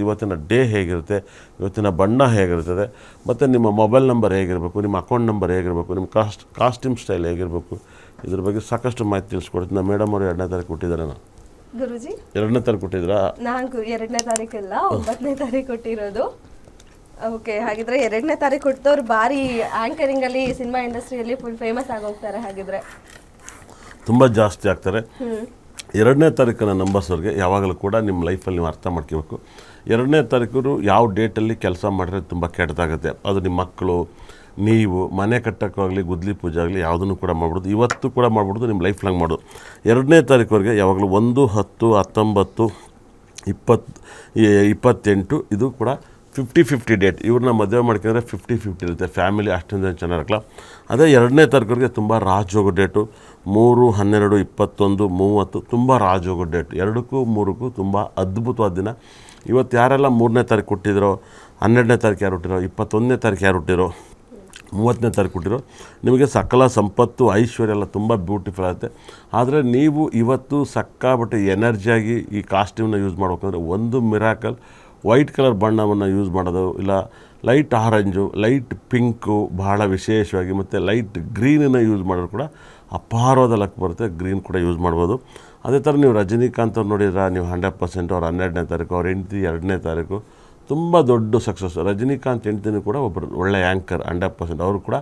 ಇವತ್ತಿನ ಡೇ ಹೇಗಿರುತ್ತೆ, ಇವತ್ತಿನ ಬಣ್ಣ ಹೇಗಿರ್ತದೆ, ಮತ್ತು ನಿಮ್ಮ ಮೊಬೈಲ್ ನಂಬರ್ ಹೇಗಿರಬೇಕು, ನಿಮ್ಮ ಅಕೌಂಟ್ ನಂಬರ್ ಹೇಗಿರಬೇಕು, ನಿಮ್ಮ ಕಾಸ್ಟ್ಯೂಮ್ ಸ್ಟೈಲ್ ಹೇಗಿರಬೇಕು, ಇದ್ರ ಬಗ್ಗೆ ಸಾಕಷ್ಟು ಮಾಹಿತಿ ತಿಳಿಸ್ಕೊಡ್ತೀನಿ. ನಮ್ಮ ಮೇಡಮ್ ಅವರು 2ನೇ ತಾರೀಕು ಕೊಟ್ಟಿದ್ದಾರೆ. ನಾನು ಗುರುಜಿ 2ನೇ ತಾರೀಕು ಕೊಟ್ಟಿದ್ರಾ? ನಾನು 2ನೇ ತಾರೀಕಲ್ಲ 9ನೇ ತಾರೀಕು ಕೊಟ್ಟಿರೋದು. ಓಕೆ, ಹಾಗಿದ್ರೆ 2ನೇ ತಾರೀಕು ಕೊಟ್ಟವ್ರು ಭಾರಿ ಆ್ಯಂಕರಿಂಗಲ್ಲಿ ಸಿನಿಮಾ ಇಂಡಸ್ಟ್ರಿಯಲ್ಲಿ ಫುಲ್ ಫೇಮಸ್ ಆಗೋಗ್ತಾರೆ. ಹಾಗಿದ್ರೆ ತುಂಬ ಜಾಸ್ತಿ ಆಗ್ತಾರೆ. 2ನೇ ತಾರೀಕಿನ ನಂಬರ್ಸವ್ರಿಗೆ ಯಾವಾಗಲೂ ಕೂಡ ನಿಮ್ಮ ಲೈಫಲ್ಲಿ ನೀವು ಅರ್ಥ ಮಾಡ್ಕೋಬೇಕು. 2ನೇ ತಾರೀಕು ಯಾವ ಡೇಟಲ್ಲಿ ಕೆಲಸ ಮಾಡಿದ್ರೆ ತುಂಬ ಕೆಟ್ಟದಾಗುತ್ತೆ. ಅದು ನಿಮ್ಮ ಮಕ್ಕಳು, ನೀವು ಮನೆ ಕಟ್ಟೋಕ್ಕಾಗಲಿ, ಗುದ್ಲಿ ಪೂಜೆ ಆಗಲಿ ಯಾವುದನ್ನು ಕೂಡ ಮಾಡ್ಬಿಡೋದು. ಇವತ್ತು ಕೂಡ ಮಾಡ್ಬಿಡೋದು, ನಿಮ್ಮ ಲೈಫ್ ಲಾಂಗ್ ಮಾಡೋದು. 2ನೇ ತಾರೀಕುವರೆಗೆ ಯಾವಾಗಲೂ 1, 10, 19, 20, 28 ಇದು ಕೂಡ 50-50 ಡೇಟ್. ಇವ್ರನ್ನ ಮದುವೆ ಮಾಡ್ಕೊಂಡ್ರೆ 50-50 ಇರುತ್ತೆ. ಫ್ಯಾಮಿಲಿ ಅಷ್ಟೊಂದು ಚೆನ್ನಾಗಿರಲ್ಲ. ಅದೇ 2ನೇ ತಾರೀಕುವರೆಗೆ ತುಂಬ ರಾಜೋಗೋ ಡೇಟು. 3, 12, 21, 30 ತುಂಬ ರಾಜೋಗೋ ಡೇಟ್. 2ಕ್ಕೂ 3ಕ್ಕೂ ತುಂಬ ಅದ್ಭುತವಾದ ದಿನ. ಇವತ್ತು ಯಾರೆಲ್ಲ 3ನೇ ತಾರೀಕು ಹುಟ್ಟಿದ್ರೋ, 12ನೇ ತಾರೀಕು ಯಾರು ಹುಟ್ಟಿರೋ, 21ನೇ ತಾರೀಕು ಯಾರು ಹುಟ್ಟಿರೋ, 30ನೇ ತಾರೀಕು ಹುಟ್ಟಿರೋ, ನಿಮಗೆ ಸಕಲ ಸಂಪತ್ತು ಐಶ್ವರ್ಯ ಎಲ್ಲ ತುಂಬ ಬ್ಯೂಟಿಫುಲ್ ಆಗುತ್ತೆ. ಆದರೆ ನೀವು ಇವತ್ತು ಸಕ್ಕಾಬಟ್ಟೆ ಎನರ್ಜಿಯಾಗಿ ಈ ಕಾಸ್ಟ್ಯೂಮ್ನ ಯೂಸ್ ಮಾಡ್ಬೇಕಂದ್ರೆ ಒಂದು ಮಿರಾಕಲ್ ವೈಟ್ ಕಲರ್ ಬಣ್ಣವನ್ನು ಯೂಸ್ ಮಾಡೋದು, ಇಲ್ಲ ಲೈಟ್ ಆರೆಂಜು, ಲೈಟ್ ಪಿಂಕು ಬಹಳ ವಿಶೇಷವಾಗಿ, ಮತ್ತು ಲೈಟ್ ಗ್ರೀನನ್ನು ಯೂಸ್ ಮಾಡೋದು ಕೂಡ ಅಪಾರವಾದ ಲಕ್ ಬರುತ್ತೆ. ಗ್ರೀನ್ ಕೂಡ ಯೂಸ್ ಮಾಡ್ಬೋದು. ಅದೇ ಥರ ನೀವು ರಜನಿಕಾಂತ್ ಅವ್ರು ನೋಡಿದ್ರೆ ನೀವು 100% ಅವ್ರು 12ನೇ ತಾರೀಕು, ಅವ್ರ ಹೆಂಡತಿ 2ನೇ ತಾರೀಕು ತುಂಬ ದೊಡ್ಡ ಸಕ್ಸಸ್. ರಜನಿಕಾಂತ್ ಹೆಂಡ್ತಿನೂ ಕೂಡ ಒಬ್ಬರು ಒಳ್ಳೆ ಆ್ಯಂಕರ್ 100%. ಅವರು ಕೂಡ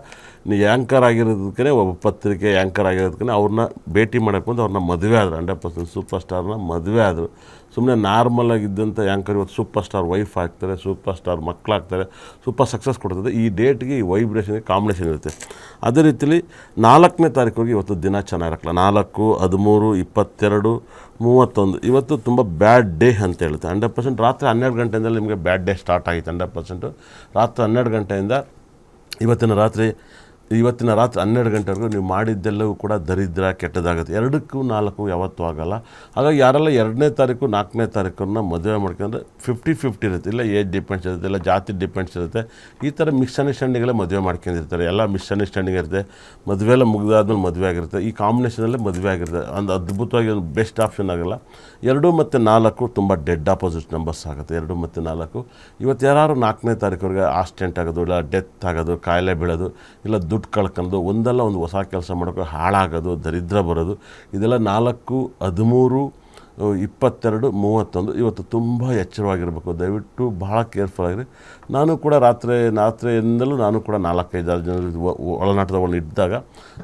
ನೀವು ಆ್ಯಂಕರ್ ಆಗಿರೋದಕ್ಕೆ, ಒಬ್ಬ ಪತ್ರಿಕೆ ಆ್ಯಂಕರ್ ಆಗಿರೋದಕ್ಕೆ ಅವ್ರನ್ನ ಭೇಟಿ ಮಾಡೋಕ್ಕೆ ಬಂದು ಅವ್ರನ್ನ ಮದುವೆ ಆದರು. 100% ಸೂಪರ್ ಸ್ಟಾರ್ನ ಮದುವೆ ಆದರು. ಸುಮ್ಮನೆ ನಾರ್ಮಲ್ ಆಗಿದ್ದಂಥ ಆ್ಯಂಕರ್ ಇವತ್ತು ಸೂಪರ್ ಸ್ಟಾರ್ ವೈಫ್ ಆಗ್ತಾರೆ, ಸೂಪರ್ ಸ್ಟಾರ್ ಮಕ್ಕಳಾಗ್ತಾರೆ, ಸೂಪರ್ ಸಕ್ಸಸ್ ಕೊಡ್ತದೆ. ಈ ಡೇಟ್ಗೆ, ಈ ವೈಬ್ರೇಷನ್ಗೆ ಕಾಂಬಿನೇಷನ್ ಇರುತ್ತೆ. ಅದೇ ರೀತಿಲಿ 4ನೇ ತಾರೀಕಿಗೆ ಇವತ್ತು ದಿನ ಚೆನ್ನಾಗಿರಲ್ಲ. 4, 13, 22, 31 ಇವತ್ತು ತುಂಬ ಬ್ಯಾಡ್ ಡೇ ಅಂತ ಹೇಳುತ್ತೆ. 100% ರಾತ್ರಿ 12 ಗಂಟೆಯಿಂದ ನಿಮಗೆ ಬ್ಯಾಡ್ ಡೇ ಸ್ಟಾರ್ಟ್ ಆಗಿತ್ತು. 100% ರಾತ್ರಿ 12 ಗಂಟೆಯಿಂದ ಇವತ್ತಿನ ರಾತ್ರಿ 12 ಗಂಟೆವರೆಗೂ ನೀವು ಮಾಡಿದ್ದೆಲ್ಲವೂ ಕೂಡ ದರಿದ್ರ ಕೆಟ್ಟದಾಗುತ್ತೆ. 2ಕ್ಕೂ 4ಕ್ಕೂ ಯಾವತ್ತೂ ಆಗೋಲ್ಲ. ಹಾಗಾಗಿ ಯಾರೆಲ್ಲ 2ನೇ ತಾರೀಕು 4ನೇ ತಾರೀಕನ್ನು ಮದುವೆ ಮಾಡ್ಕೊಂಡ್ರೆ 50-50 ಇರುತ್ತೆ. ಇಲ್ಲ ಏಜ್ ಡಿಪೆಂಡ್ಸ್ ಇರುತ್ತೆ, ಇಲ್ಲ ಜಾತಿ ಡಿಪೆಂಡ್ಸ್ ಇರುತ್ತೆ. ಈ ಥರ ಮಿಸ್ಅಂಡರ್ಸ್ಟ್ಯಾಂಡಿಂಗಲ್ಲೇ ಮದುವೆ ಮಾಡ್ಕೊಂಡಿರ್ತಾರೆ. ಎಲ್ಲ ಮಿಸ್ಅಂಡರ್ಸ್ಟ್ಯಾಂಡಿಂಗ್ ಇರುತ್ತೆ. ಮದುವೆ ಎಲ್ಲ ಮುಗಿದಾದ್ಮೇಲೆ ಮದುವೆ ಆಗಿರುತ್ತೆ. ಈ ಕಾಂಬಿನೇಷನಲ್ಲೇ ಮದುವೆ ಆಗಿರುತ್ತೆ. ಒಂದು ಅದ್ಭುತವಾಗಿ ಒಂದು ಬೆಸ್ಟ್ ಆಪ್ಷನ್ ಆಗೋಲ್ಲ. 2 ಮತ್ತು 4 ತುಂಬ ಡೆಡ್ ಆಪೋಸಿಟ್ ನಂಬರ್ಸ್ ಆಗುತ್ತೆ. 2 ಮತ್ತು 4 ಇವತ್ತು ಯಾರು 4ನೇ ತಾರೀಕುವರೆಗೆ ಆಕ್ಸಿಡೆಂಟ್ ಆಗೋದು, ಇಲ್ಲ ಡೆತ್ ಆಗೋದು, ಕಾಯಿಲೆ ಬೀಳೋದು, ಇಲ್ಲ ದುಡ್ಡು ಕಳ್ಕೊಂಡು ಒಂದಲ್ಲ ಒಂದು ಹೊಸ ಕೆಲಸ ಮಾಡೋಕ್ಕೆ ಹಾಳಾಗೋದು, ದರಿದ್ರ ಬರೋದು, ಇದೆಲ್ಲ 4, 13, 22, 31 ಇವತ್ತು ತುಂಬ ಎಚ್ಚರವಾಗಿರಬೇಕು. ದಯವಿಟ್ಟು ಭಾಳ ಕೇರ್ಫುಲ್ ಆಗಿರಿ. ನಾನು ಕೂಡ ರಾತ್ರಿಯಿಂದಲೂ ನಾನು ಕೂಡ 4-5 ಜನ ಒಳನಾಟದವನ್ನು ಇದ್ದಾಗ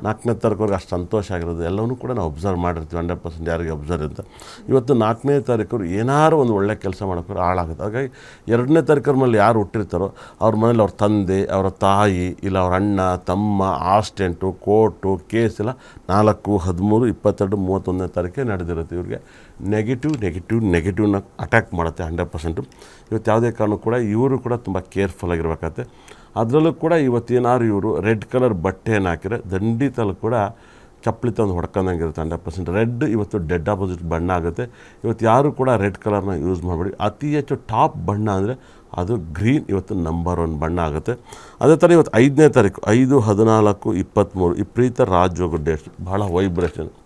4ನೇ ತಾರೀಕುವರೆಗೆ ಅಷ್ಟು ಸಂತೋಷ ಆಗಿರೋದು ಎಲ್ಲವನ್ನೂ ಕೂಡ ನಾವು ಅಬ್ಸರ್ವ್ ಮಾಡಿರ್ತೀವಿ. 100% ಯಾರಿಗೆ ಅಬ್ಸರ್ವ್ ಅಂತ. ಇವತ್ತು 4ನೇ ತಾರೀಕು ಏನಾರು ಒಂದು ಒಳ್ಳೆ ಕೆಲಸ ಮಾಡೋಕ್ಕೆ ಹಾಳಾಗುತ್ತೆ. ಹಾಗಾಗಿ 2ನೇ ತಾರೀಕರ ಮೇಲೆ ಯಾರು ಹುಟ್ಟಿರ್ತಾರೋ ಅವ್ರ ಮನೇಲಿ ಅವ್ರ ತಂದೆ, ಅವರ ತಾಯಿ, ಇಲ್ಲ ಅವ್ರ ಅಣ್ಣ, ತಮ್ಮ, ಆಕ್ಸಿಡೆಂಟು, ಕೋರ್ಟು, ಕೇಸ್ ಎಲ್ಲ 4, 13, 22, 31ನೇ ತಾರೀಕೆ ನಡೆದಿರುತ್ತೆ. ಇವ್ರಿಗೆ ನೆಗೆಟಿವ್ನ ಅಟ್ಯಾಕ್ ಮಾಡುತ್ತೆ 100%. ಇವತ್ತು ಯಾವುದೇ ಕಾರಣ ಕೂಡ ಇವರು ಕೂಡ ತುಂಬ ಕೇರ್ಫುಲ್ ಆಗಿರ್ಬೇಕಾಗತ್ತೆ. ಅದರಲ್ಲೂ ಕೂಡ ಇವತ್ತೇನಾದ್ರು ಇವರು ರೆಡ್ ಕಲರ್ ಬಟ್ಟೆಯನ್ನು ಹಾಕಿದ್ರೆ ದಂಡಿತಲ್ಲೂ ಕೂಡ ಚಪ್ಪಲಿ ತಂದು ಹೊಡ್ಕೊಂಡಂಗಿರುತ್ತೆ. 100% ರೆಡ್ ಇವತ್ತು ಡೆಡ್ ಆಪೋಸಿಟ್ ಬಣ್ಣ ಆಗುತ್ತೆ. ಇವತ್ತು ಯಾರು ಕೂಡ ರೆಡ್ ಕಲರ್ನ ಯೂಸ್ ಮಾಡಬೇಡಿ. ಅತಿ ಹೆಚ್ಚು ಟಾಪ್ ಬಣ್ಣ ಅಂದರೆ ಅದು ಗ್ರೀನ್ ಇವತ್ತು ನಂಬರ್ 1 ಬಣ್ಣ ಆಗುತ್ತೆ. ಅದೇ ಥರ ಇವತ್ತು 5ನೇ ತಾರೀಕು 5, 14, 23 ವಿಪರೀತ ರಾಜಯೋಗ ಡೇಟ್ಸ್, ಭಾಳ ವೈಬ್ರೇಷನ್.